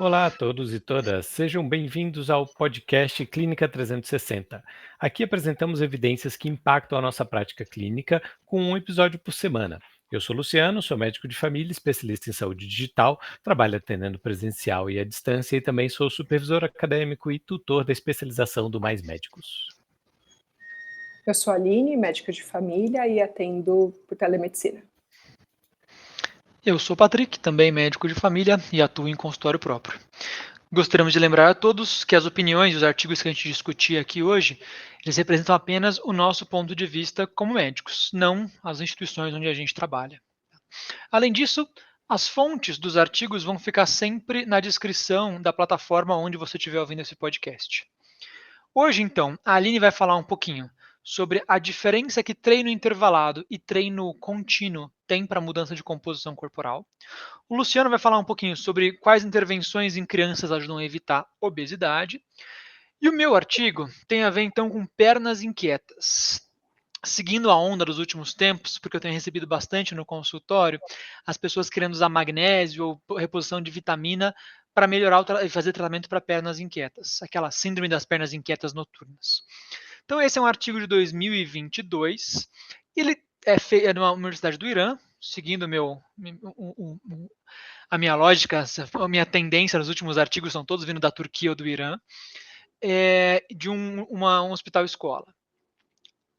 Olá a todos e todas, sejam bem-vindos ao podcast Clínica 360. Aqui apresentamos evidências que impactam a nossa prática clínica com um episódio por semana. Eu sou Luciano, sou médico de família, especialista em saúde digital, trabalho atendendo presencial e à distância e também sou supervisor acadêmico e tutor da especialização do Mais Médicos. Eu sou a Aline, médica de família e atendo por telemedicina. Eu sou Patrick, também médico de família e atuo em consultório próprio. Gostaríamos de lembrar a todos que as opiniões e os artigos que a gente discutir aqui hoje, eles representam apenas o nosso ponto de vista como médicos, não as instituições onde a gente trabalha. Além disso, as fontes dos artigos vão ficar sempre na descrição da plataforma onde você estiver ouvindo esse podcast. Hoje, então, a Aline vai falar um pouquinho sobre a diferença que treino intervalado e treino contínuo tem para a mudança de composição corporal. O Luciano vai falar um pouquinho sobre quais intervenções em crianças ajudam a evitar obesidade. E o meu artigo tem a ver então com pernas inquietas. Seguindo a onda dos últimos tempos, porque eu tenho recebido bastante no consultório, as pessoas querendo usar magnésio ou reposição de vitamina para melhorar e fazer tratamento para pernas inquietas, aquela síndrome das pernas inquietas noturnas. Então esse é um artigo de 2022, ele é numa universidade do Irã, seguindo a minha lógica, a minha tendência nos últimos artigos são todos vindo da Turquia ou do Irã, de um hospital escola.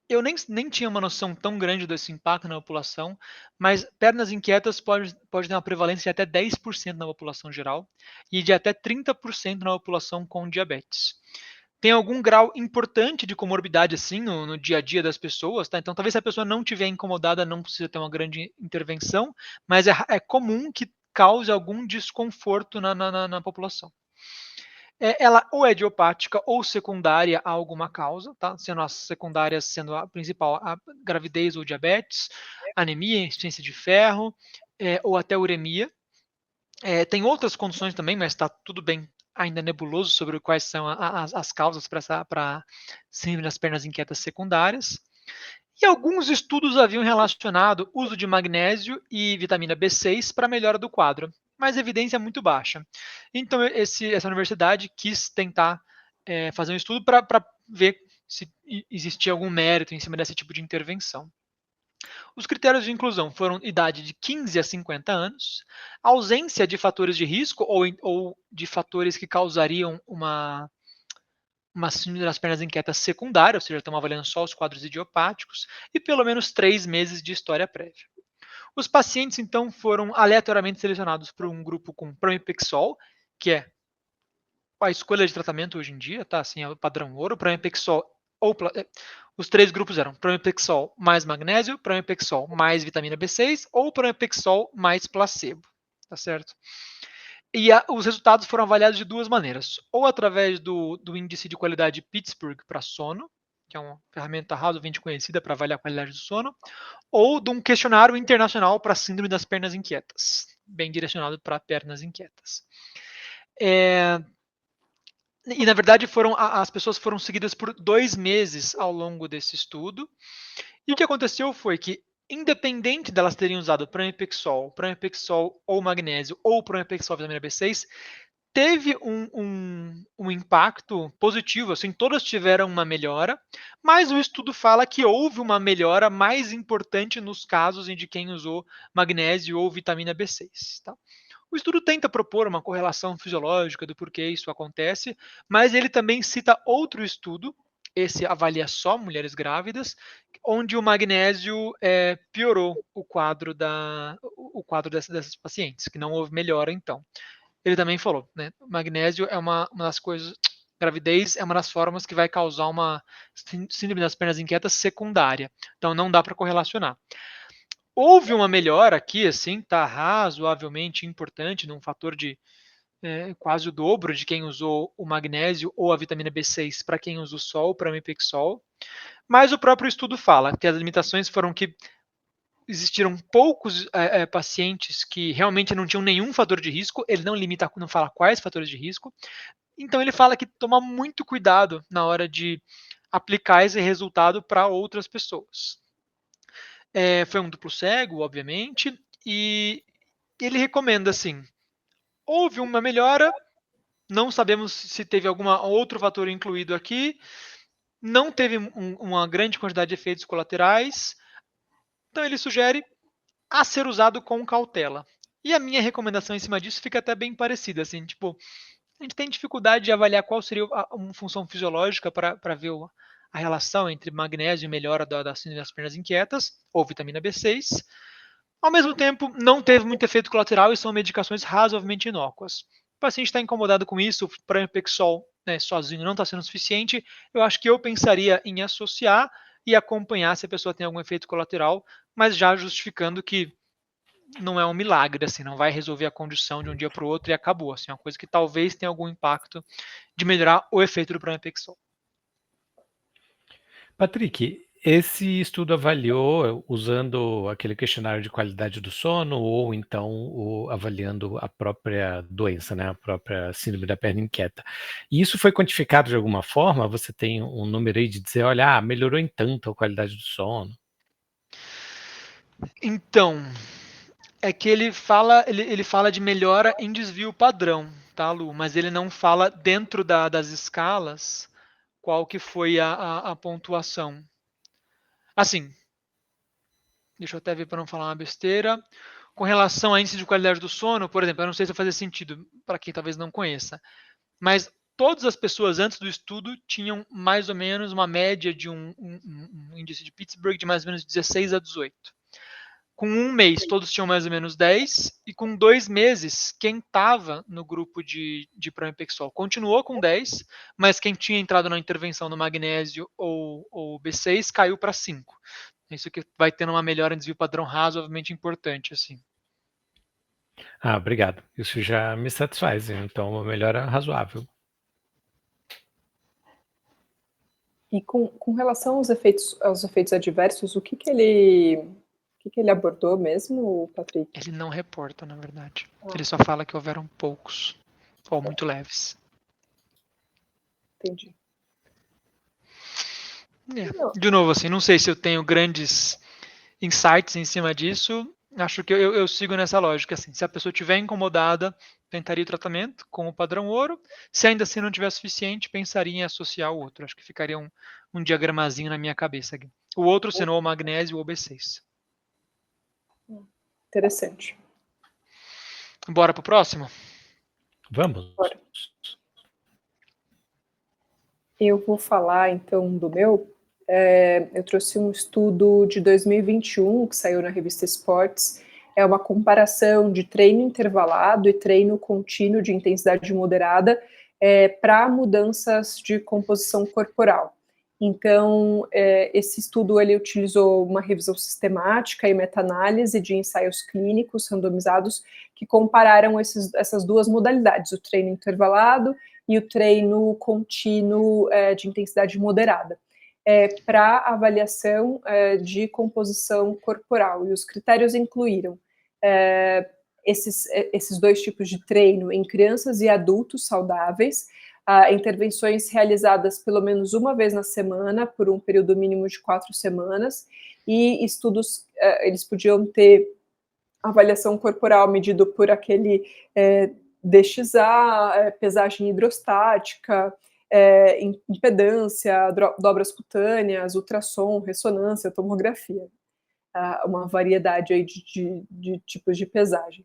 Eu nem tinha uma noção tão grande desse impacto na população, mas pernas inquietas pode ter uma prevalência de até 10% na população geral e de até 30% na população com diabetes. Tem algum grau importante de comorbidade assim no dia a dia das pessoas, tá? Então talvez se a pessoa não estiver incomodada, não precisa ter uma grande intervenção, mas é comum que cause algum desconforto na população. Ela ou é idiopática ou secundária a alguma causa, tá? Sendo as secundárias sendo a principal a gravidez ou diabetes, anemia, insuficiência de ferro, ou até uremia. Tem outras condições também, mas está tudo bem ainda nebuloso sobre quais são as causas para síndrome das pernas inquietas secundárias. E alguns estudos haviam relacionado uso de magnésio e vitamina B6 para melhora do quadro, mas evidência muito baixa. Então, essa universidade quis tentar fazer um estudo para ver se existia algum mérito em cima desse tipo de intervenção. Os critérios de inclusão foram idade de 15 a 50 anos, ausência de fatores de risco ou de fatores que causariam uma síndrome das pernas inquietas secundária, ou seja, estamos avaliando só os quadros idiopáticos, e pelo menos 3 meses de história prévia. Os pacientes, então, foram aleatoriamente selecionados por um grupo com pramipexol, que é a escolha de tratamento hoje em dia, tá? Assim, é o padrão ouro, pramipexol os 3 grupos eram pramipexol mais magnésio, pramipexol mais vitamina B6 ou pramipexol mais placebo, tá certo? E os resultados foram avaliados de duas maneiras, ou através do índice de qualidade Pittsburgh para sono, que é uma ferramenta razoavelmente conhecida para avaliar a qualidade do sono, ou de um questionário internacional para síndrome das pernas inquietas, bem direcionado para pernas inquietas. E na verdade as pessoas foram seguidas por 2 meses ao longo desse estudo. E o que aconteceu foi que, independente delas terem usado pramipexol ou magnésio ou pramipexol vitamina B6, teve um impacto positivo, assim, todas tiveram uma melhora, mas o estudo fala que houve uma melhora mais importante nos casos de quem usou magnésio ou vitamina B6. Tá? O estudo tenta propor uma correlação fisiológica do porquê isso acontece, mas ele também cita outro estudo, esse avalia só mulheres grávidas, onde o magnésio piorou o quadro dessas pacientes, que não houve melhora então. Ele também falou, né? Magnésio é uma das coisas. Gravidez é uma das formas que vai causar uma síndrome das pernas inquietas secundária. Então não dá para correlacionar. Houve uma melhora aqui, assim, tá razoavelmente importante, num fator de quase o dobro de quem usou o magnésio ou a vitamina B6 para quem usa o sol, para o pramipexol. Mas o próprio estudo fala que as limitações foram que existiram poucos pacientes que realmente não tinham nenhum fator de risco. Ele não fala quais fatores de risco. Então ele fala que tomar muito cuidado na hora de aplicar esse resultado para outras pessoas. Foi um duplo cego, obviamente, e ele recomenda assim: houve uma melhora, Não sabemos se teve algum outro fator incluído aqui. Não teve uma grande quantidade de efeitos colaterais. Então ele sugere a ser usado com cautela. E a minha recomendação em cima disso fica até bem parecida, assim, tipo, a gente tem dificuldade de avaliar qual seria uma função fisiológica para ver a relação entre magnésio e melhora da síndrome das pernas inquietas, ou vitamina B6. Ao mesmo tempo, não teve muito efeito colateral e são medicações razoavelmente inócuas. O paciente está incomodado com isso, o pramipexol, né, sozinho não está sendo suficiente, eu acho que eu pensaria em associar e acompanhar se a pessoa tem algum efeito colateral, mas já justificando que não é um milagre, assim, não vai resolver a condição de um dia para o outro e acabou. Assim, é uma coisa que talvez tenha algum impacto de melhorar o efeito do pramipexol. Patrick, esse estudo avaliou usando aquele questionário de qualidade do sono ou então avaliando a própria doença, né, a própria síndrome da perna inquieta. E isso foi quantificado de alguma forma? Você tem um número aí de dizer, olha, melhorou em tanto a qualidade do sono? Então, é que ele fala de melhora em desvio padrão, tá, Lu? Mas ele não fala dentro das escalas qual que foi a pontuação. Assim, deixa eu até ver para não falar uma besteira. Com relação a índice de qualidade do sono, por exemplo, eu não sei se vai fazer sentido para quem talvez não conheça, mas todas as pessoas antes do estudo tinham mais ou menos uma média de um índice de Pittsburgh de mais ou menos 16 a 18. Com um mês, todos tinham mais ou menos 10, e com 2 meses, quem estava no grupo de pramipexol continuou com 10, mas quem tinha entrado na intervenção do magnésio ou B6 caiu para 5. Isso que vai tendo uma melhora em desvio padrão razoavelmente importante, assim. Obrigado. Isso já me satisfaz, então uma melhora razoável. E com relação aos efeitos adversos, o que ele abordou mesmo, Patrick? Ele não reporta, na verdade. Ele só fala que houveram poucos, ou muito leves. Entendi. De novo, assim, não sei se eu tenho grandes insights em cima disso. Acho que eu sigo nessa lógica. Assim, se a pessoa estiver incomodada, tentaria o tratamento com o padrão ouro. Se ainda assim não tiver suficiente, pensaria em associar o outro. Acho que ficaria um diagramazinho na minha cabeça aqui. O outro sendo o magnésio ou o B6. Interessante. Bora pro próximo? Vamos. Bora. Eu vou falar, então, do meu. Eu trouxe um estudo de 2021 que saiu na revista Sports. É uma comparação de treino intervalado e treino contínuo de intensidade moderada para mudanças de composição corporal. Então, esse estudo ele utilizou uma revisão sistemática e meta-análise de ensaios clínicos randomizados que compararam essas duas modalidades, o treino intervalado e o treino contínuo de intensidade moderada, para avaliação de composição corporal. E os critérios incluíram esses dois tipos de treino em crianças e adultos saudáveis, intervenções realizadas pelo menos uma vez na semana, por um período mínimo de 4 semanas, e estudos, eles podiam ter avaliação corporal medido por aquele DXA, pesagem hidrostática, impedância, dobras cutâneas, ultrassom, ressonância, tomografia, uma variedade aí de tipos de pesagem.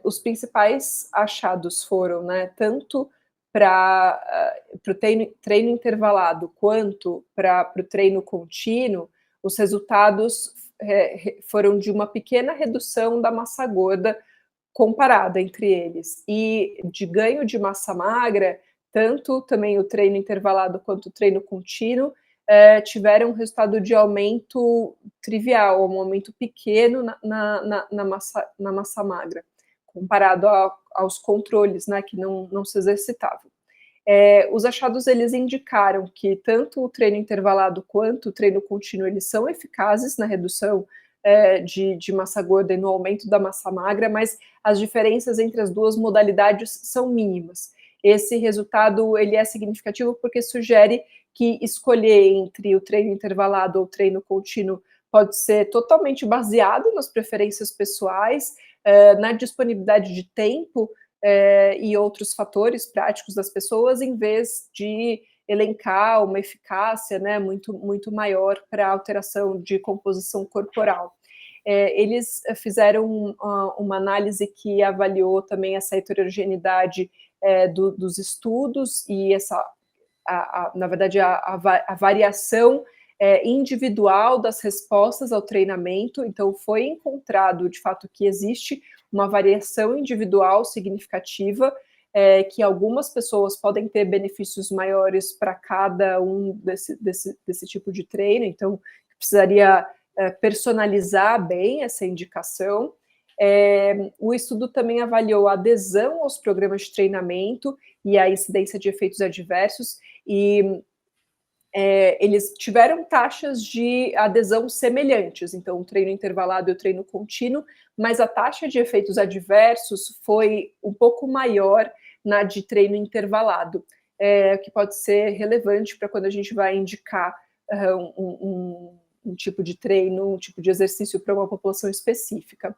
Os principais achados foram, né, tanto para o treino intervalado quanto para o treino contínuo, os resultados foram de uma pequena redução da massa gorda comparada entre eles, e de ganho de massa magra, tanto também o treino intervalado quanto o treino contínuo tiveram um resultado de aumento trivial, um aumento pequeno na massa magra, comparado aos controles, né, que não se exercitavam. Os achados eles indicaram que tanto o treino intervalado quanto o treino contínuo eles são eficazes na redução de massa gorda e no aumento da massa magra, mas as diferenças entre as duas modalidades são mínimas. Esse resultado ele é significativo porque sugere que escolher entre o treino intervalado ou o treino contínuo pode ser totalmente baseado nas preferências pessoais, na disponibilidade de tempo e outros fatores práticos das pessoas, em vez de elencar uma eficácia, né, muito, muito maior para a alteração de composição corporal. Eles fizeram uma análise que avaliou também essa heterogeneidade dos estudos e na verdade, a variação individual das respostas ao treinamento. Então, foi encontrado, de fato, que existe uma variação individual significativa, que algumas pessoas podem ter benefícios maiores para cada um desse tipo de treino, então precisaria personalizar bem essa indicação. O estudo também avaliou a adesão aos programas de treinamento e a incidência de efeitos adversos, e eles tiveram taxas de adesão semelhantes, então o treino intervalado e o treino contínuo, mas a taxa de efeitos adversos foi um pouco maior na de treino intervalado, que pode ser relevante para quando a gente vai indicar um tipo de treino, um tipo de exercício para uma população específica.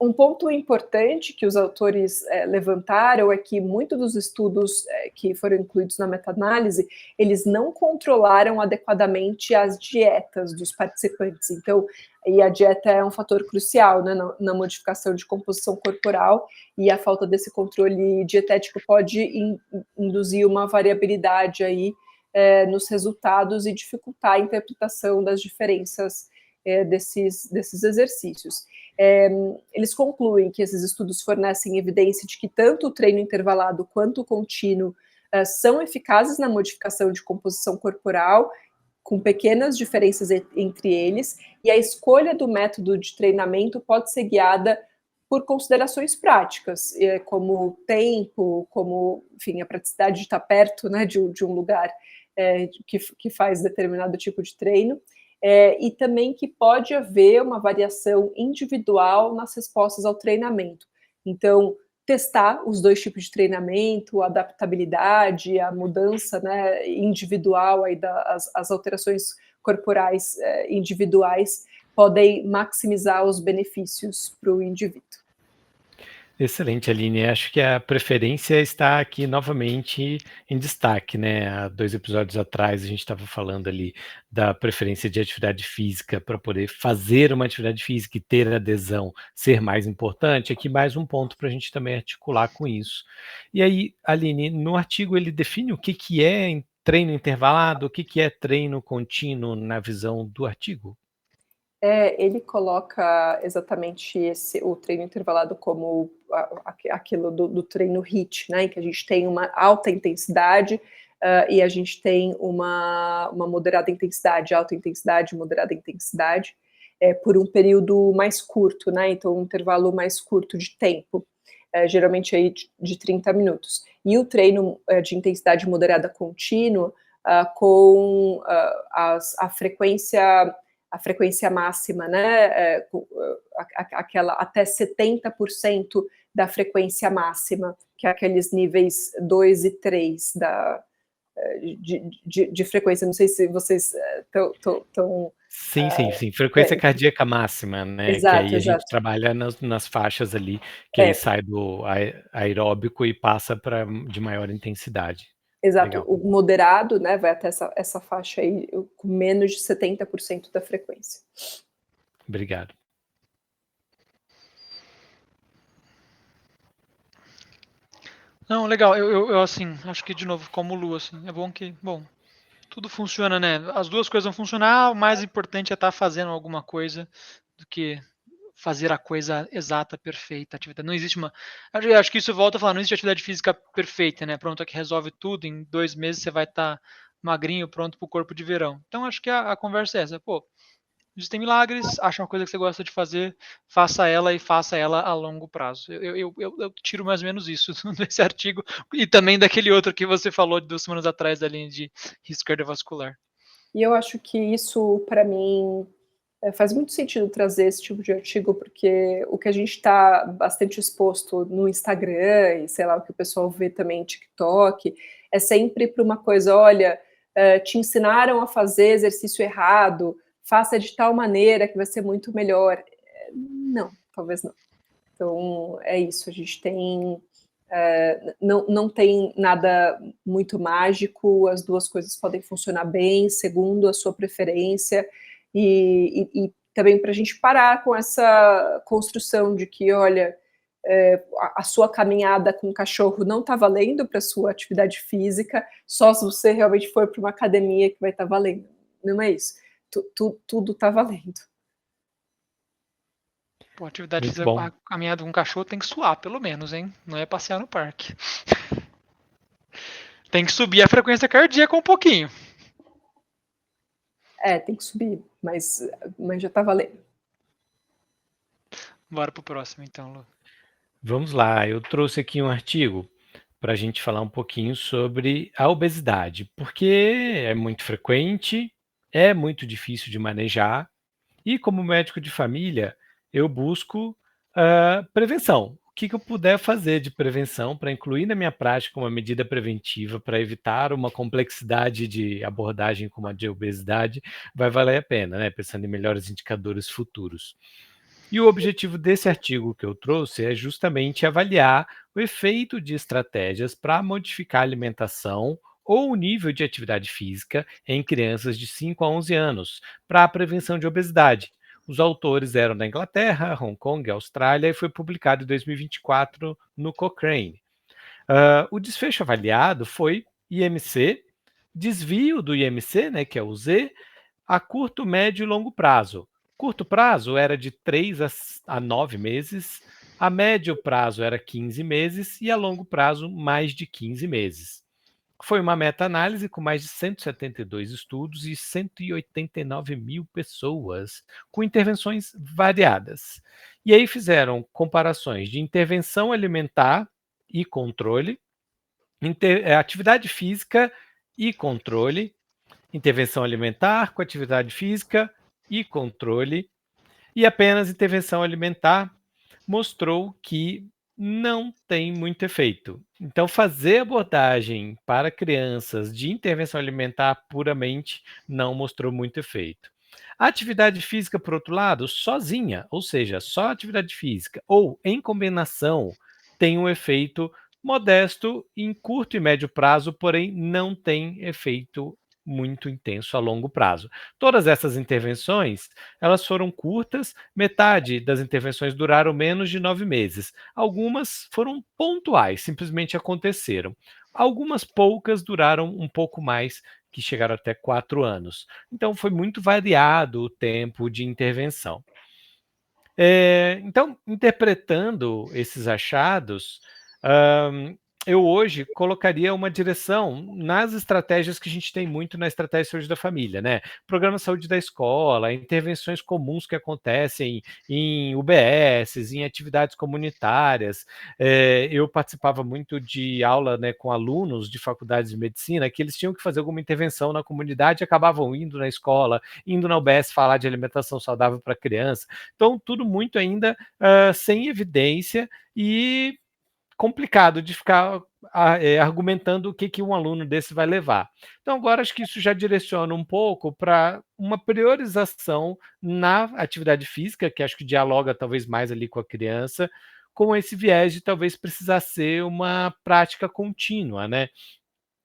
Um ponto importante que os autores levantaram é que muitos dos estudos que foram incluídos na meta-análise, eles não controlaram adequadamente as dietas dos participantes. Então, e a dieta é um fator crucial, né, na modificação de composição corporal, e a falta desse controle dietético pode induzir uma variabilidade aí nos resultados e dificultar a interpretação das diferenças desses exercícios. Eles concluem que esses estudos fornecem evidência de que tanto o treino intervalado quanto o contínuo são eficazes na modificação de composição corporal, com pequenas diferenças entre eles, e a escolha do método de treinamento pode ser guiada por considerações práticas, como tempo, como, enfim, a praticidade de estar perto, né, de um lugar que faz determinado tipo de treino, e também que pode haver uma variação individual nas respostas ao treinamento. Então, testar os dois tipos de treinamento, a adaptabilidade, a mudança, né, individual, aí as alterações corporais individuais podem maximizar os benefícios para o indivíduo. Excelente, Aline. Acho que a preferência está aqui novamente em destaque, né? Há 2 episódios atrás a gente estava falando ali da preferência de atividade física para poder fazer uma atividade física e ter adesão ser mais importante. Aqui mais um ponto para a gente também articular com isso. E aí, Aline, no artigo ele define o que é treino intervalado, o que é treino contínuo na visão do artigo? Ele coloca exatamente o treino intervalado como aquilo do treino HIIT, né, em que a gente tem uma alta intensidade e a gente tem uma moderada intensidade, alta intensidade, moderada intensidade, por um período mais curto, né, então um intervalo mais curto de tempo, geralmente aí de 30 minutos. E o treino de intensidade moderada contínua com a frequência máxima, né, aquela até 70% da frequência máxima, que é aqueles níveis 2 e 3 de frequência. Não sei se vocês estão... Sim. Frequência cardíaca máxima, né? Que aí Exato, a gente exato. trabalha nas faixas ali, que aí sai do aeróbico e passa para de maior intensidade. Exato, Legal. o moderado, né, vai até essa faixa aí, com menos de 70% da frequência. Obrigado. Não, legal. Eu assim, acho que de novo, como o Lu, assim, é bom que, tudo funciona, né? As duas coisas vão funcionar, o mais importante é estar fazendo alguma coisa do que fazer a coisa exata, perfeita, atividade. Não existe uma. Acho que isso volta a falar, não existe atividade física perfeita, né? Pronto, que resolve tudo, em 2 meses você vai estar magrinho, pronto para o corpo de verão. Então acho que a conversa é essa, pô. Existem milagres, acha uma coisa que você gosta de fazer, faça ela e faça ela a longo prazo. Eu tiro mais ou menos isso desse artigo e também daquele outro que você falou 2 semanas atrás da linha de risco cardiovascular. E eu acho que isso, para mim, faz muito sentido trazer esse tipo de artigo, porque o que a gente está bastante exposto no Instagram, e sei lá, o que o pessoal vê também em TikTok, é sempre para uma coisa, olha, te ensinaram a fazer exercício errado, faça de tal maneira que vai ser muito melhor. Não, talvez não. Então, é isso, a gente tem... não tem nada muito mágico, as duas coisas podem funcionar bem, segundo a sua preferência, e também para a gente parar com essa construção de que, olha, a sua caminhada com o cachorro não está valendo para a sua atividade física, só se você realmente for para uma academia que vai estar valendo. Não é isso. Tudo está valendo. Pô, atividade Muito física, bom. a caminhada com um cachorro tem que suar, pelo menos, hein? Não é passear no parque. Tem que subir a frequência cardíaca um pouquinho. Tem que subir, mas já está valendo. Bora pro próximo, então, Lu. Vamos lá, eu trouxe aqui um artigo para a gente falar um pouquinho sobre a obesidade, porque é muito frequente, é muito difícil de manejar, e como médico de família, eu busco prevenção. O que eu puder fazer de prevenção para incluir na minha prática uma medida preventiva para evitar uma complexidade de abordagem como a de obesidade, vai valer a pena, né? Pensando em melhores indicadores futuros. E o objetivo desse artigo que eu trouxe é justamente avaliar o efeito de estratégias para modificar a alimentação ou o nível de atividade física em crianças de 5 a 11 anos para a prevenção de obesidade. Os autores eram da Inglaterra, Hong Kong, Austrália e foi publicado em 2024 no Cochrane. O desfecho avaliado foi IMC, desvio do IMC, né, que é o Z, a curto, médio e longo prazo. Curto prazo era de 3 a 9 meses, a médio prazo era 15 meses e a longo prazo mais de 15 meses. Foi uma meta-análise com mais de 172 estudos e 189 mil pessoas, com intervenções variadas. E aí fizeram comparações de intervenção alimentar e controle, atividade física e controle, intervenção alimentar com atividade física e controle, e apenas intervenção alimentar mostrou que não tem muito efeito. Então, fazer abordagem para crianças de intervenção alimentar puramente não mostrou muito efeito. A atividade física, por outro lado, sozinha, ou seja, só atividade física, ou em combinação, tem um efeito modesto em curto e médio prazo, porém não tem efeito muito intenso a longo prazo. Todas essas intervenções, elas foram curtas, metade das intervenções duraram menos de 9 meses. Algumas foram pontuais, simplesmente aconteceram. Algumas poucas duraram um pouco mais, que chegaram até 4 anos. Então, foi muito variado o tempo de intervenção. Então, interpretando esses achados, eu hoje colocaria uma direção nas estratégias que a gente tem muito na estratégia de saúde da família, né? Programa de saúde da escola, intervenções comuns que acontecem em UBSs, em atividades comunitárias. Eu participava muito de aula, né, com alunos de faculdades de medicina, que eles tinham que fazer alguma intervenção na comunidade e acabavam indo na escola, indo na UBS falar de alimentação saudável para criança. Então, tudo muito ainda sem evidência e complicado de ficar argumentando o que um aluno desse vai levar. Então, agora acho que isso já direciona um pouco para uma priorização na atividade física, que acho que dialoga talvez mais ali com a criança, com esse viés de talvez precisar ser uma prática contínua, né?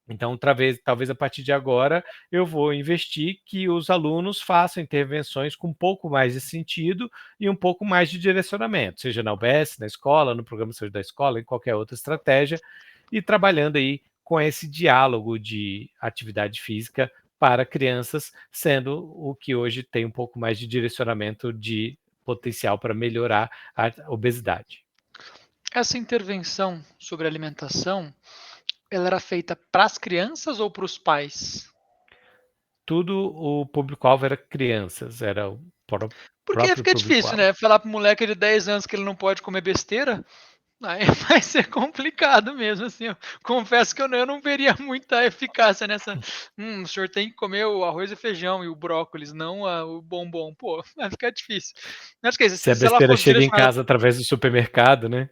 Então, talvez a partir de agora, eu vou investir que os alunos façam intervenções com um pouco mais de sentido e um pouco mais de direcionamento, seja na UBS, na escola, no programa de saúde da escola, em qualquer outra estratégia, e trabalhando aí com esse diálogo de atividade física para crianças, sendo o que hoje tem um pouco mais de direcionamento de potencial para melhorar a obesidade. Essa intervenção sobre alimentação, ela era feita para as crianças ou para os pais? Tudo o público-alvo era crianças, era o Porque próprio fica difícil, público-alvo. né? Falar para o moleque de 10 anos que ele não pode comer besteira, aí vai ser complicado mesmo, assim. Eu confesso que eu não veria muita eficácia nessa. O senhor tem que comer o arroz e feijão e o brócolis, não o bombom. Pô, vai ficar difícil. Acho que é isso, Se a se ela besteira fosse chega em direcionada casa através do supermercado, né?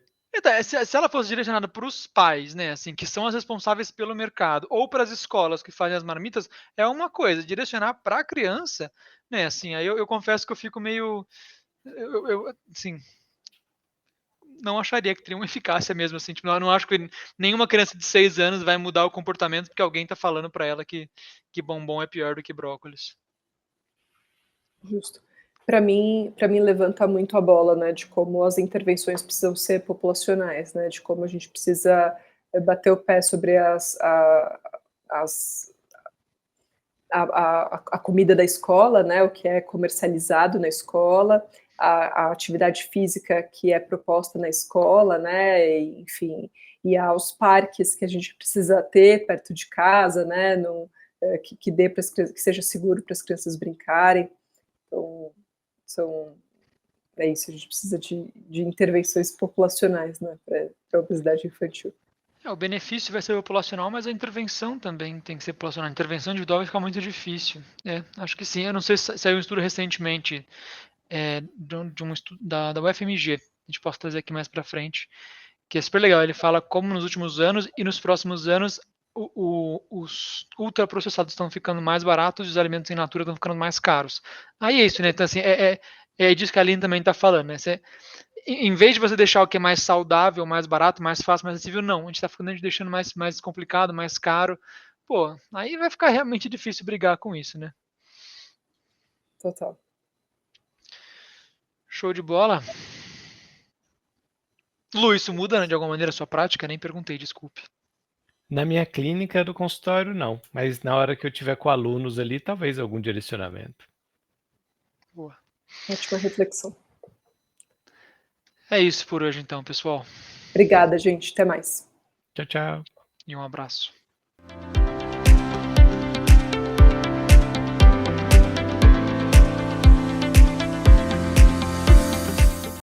Se ela fosse direcionada para os pais, né, assim, que são as responsáveis pelo mercado, ou para as escolas que fazem as marmitas, é uma coisa. Direcionar para a criança, né, assim, aí eu confesso que eu fico meio, assim, não acharia que teria uma eficácia mesmo assim. Tipo, eu não acho que nenhuma criança de 6 anos vai mudar o comportamento porque alguém está falando para ela que bombom é pior do que brócolis. Justo. Para mim levanta muito a bola, né, de como as intervenções precisam ser populacionais, né, de como a gente precisa bater o pé sobre a comida da escola, né, o que é comercializado na escola, a atividade física que é proposta na escola, né, enfim, e aos parques que a gente precisa ter perto de casa, né, que dê para as crianças, que seja seguro para as crianças brincarem. Então, é isso, a gente precisa de intervenções populacionais, né, para a obesidade infantil. O benefício vai ser populacional, mas a intervenção também tem que ser populacional. A intervenção individual vai ficar muito difícil. Acho que sim. Eu não sei se saiu um estudo recentemente de um estudo da UFMG. A gente pode trazer aqui mais para frente, que é super legal. Ele fala como nos últimos anos e nos próximos anos os ultraprocessados estão ficando mais baratos e os alimentos in natura estão ficando mais caros. Aí é isso, né? Então, assim, é disso que a Aline também está falando, né? Em vez de você deixar o que é mais saudável, mais barato, mais fácil, mais acessível, não. A gente está deixando mais complicado, mais caro. Pô, aí vai ficar realmente difícil brigar com isso, né? Total. Show de bola. Lu, isso muda, né, de alguma maneira a sua prática? Nem perguntei, desculpe. Na minha clínica do consultório, não. Mas na hora que eu tiver com alunos ali, talvez algum direcionamento. Boa. Ótima reflexão. É isso por hoje, então, pessoal. Obrigada, gente. Até mais. Tchau, tchau. E um abraço.